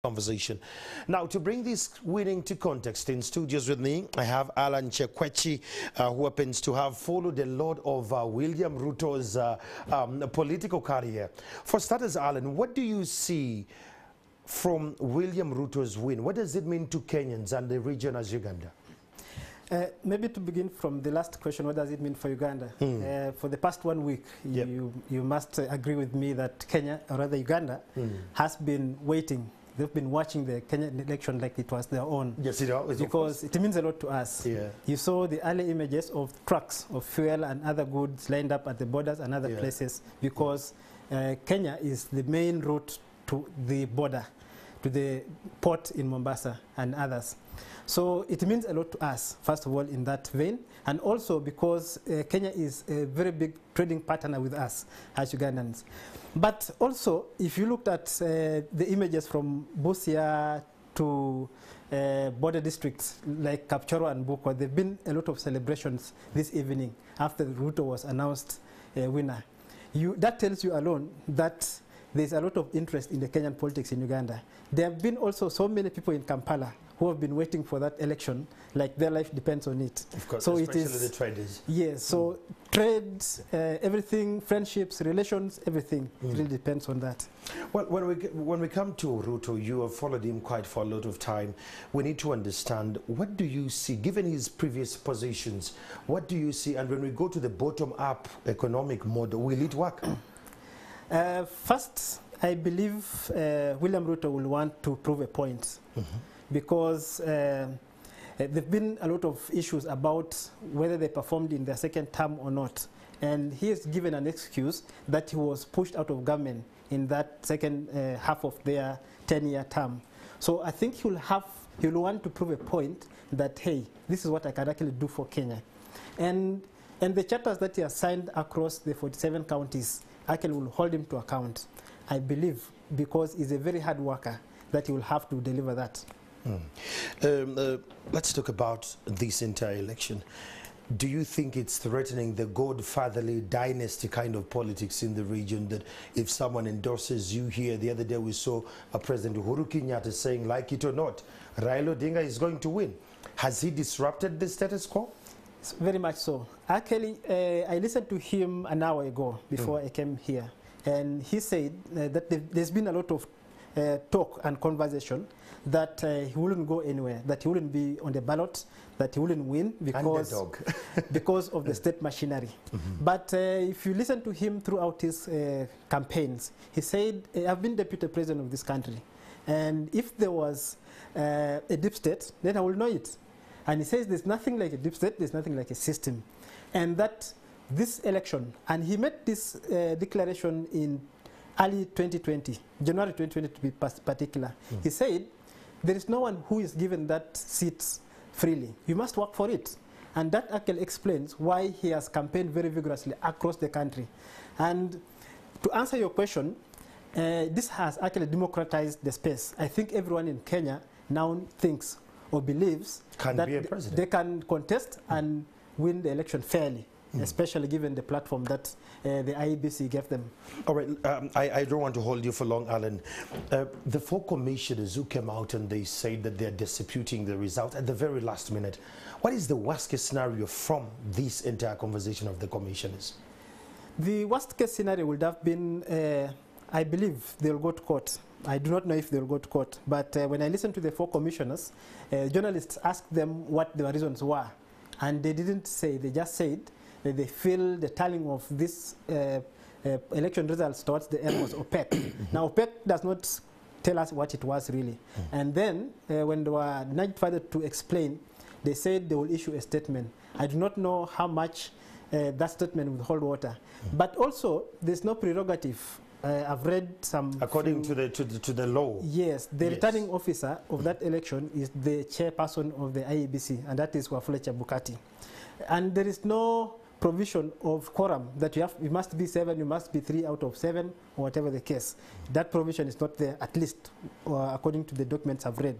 conversation. Now, to bring this winning to context, in studios with me, I have Alan Chekwechi, who happens to have followed a lot of William Ruto's political career. For starters, Alan, what do you see from William Ruto's win? What does it mean to Kenyans and the region as Uganda? Maybe to begin from the last question, what does it mean for Uganda? For the past 1 week, you must agree with me that Kenya, or rather Uganda, has been waiting. They've been watching the Kenyan election like it was their own. Yes, it is. Because it means a lot to us. Yeah. You saw the early images of trucks of fuel and other goods lined up at the borders and other places, because Kenya is the main route to the border, to the port in Mombasa and others. So it means a lot to us, first of all, in that vein, and also because Kenya is a very big trading partner with us as Ugandans. But also, if you looked at the images from Busia to border districts like Kapchorwa and Bukwa, there have been a lot of celebrations this evening after Ruto was announced winner. That tells you alone that there's a lot of interest in the Kenyan politics in Uganda. There have been also so many people in Kampala who have been waiting for that election, like their life depends on it. Of course, so especially it is, the traders. Yes, so trade, everything, friendships, relations, everything really depends on that. Well, when we come to Ruto, you have followed him quite for a lot of time. We need to understand, what do you see, given his previous positions, what do you see? And when we go to the bottom-up economic model, will it work? First, I believe William Ruto will want to prove a point. Because there have been a lot of issues about whether they performed in their second term or not. And he has given an excuse that he was pushed out of government in that second half of their 10-year term. So I think he'll want to prove a point that, hey, this is what I can actually do for Kenya. And the charters that he has signed across the 47 counties actually will hold him to account, I believe, because he's a very hard worker that he will have to deliver that. Let's talk about this entire election. Do you think it's threatening the godfatherly dynasty kind of politics in the region, that if someone endorses you here? The other day we saw President Uhuru Kenyatta saying, like it or not, Raila Odinga is going to win. Has he disrupted the status quo? Very much so. Actually, I listened to him an hour ago before I came here, and he said that there's been a lot of talk and conversation that he wouldn't go anywhere, that he wouldn't be on the ballot, that he wouldn't win because of the state machinery. But if you listen to him throughout his campaigns, he said, I've been deputy president of this country, and if there was a deep state, then I will know it. And he says there's nothing like a deep state, there's nothing like a system. And that this election, and he made this declaration in early 2020, January 2020 to be particular. He said, there is no one who is given that seat freely. You must work for it. And that actually explains why he has campaigned very vigorously across the country. And to answer your question, this has actually democratized the space. I think everyone in Kenya now thinks or believes that they can contest and win the election fairly. Especially given the platform that the IEBC gave them. All right, I don't want to hold you for long, Alan. The 4 commissioners who came out and they said that they're disputing the result at the very last minute. What is the worst case scenario from this entire conversation of the commissioners? The worst case scenario would have been, I believe they'll go to court. I do not know if they'll go to court, but when I listened to the 4 commissioners, journalists asked them what the reasons were. And they didn't say, they just said, they feel the tallying of this election results towards the end was opaque. Now, OPEC does not tell us what it was really. And then, when they were nudged further to explain, they said they will issue a statement. I do not know how much that statement will hold water. But also, there's no prerogative. I've read some... According to the law. Yes, the returning officer of that election is the chairperson of the IEBC, and that is Wafula Chebukati. And there is no provision of quorum that you must be 7, you must be 3 out of 7, or whatever the case. That provision is not there, at least according to the documents I've read.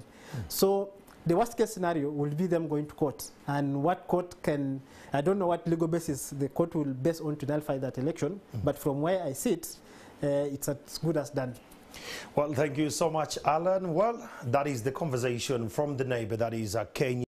So the worst case scenario will be them going to court. And what court can, I don't know what legal basis the court will base on to nullify that election, but from where I sit, it's as good as done. Well, thank you so much, Alan. Well, that is the conversation from the neighbor, that is Kenya.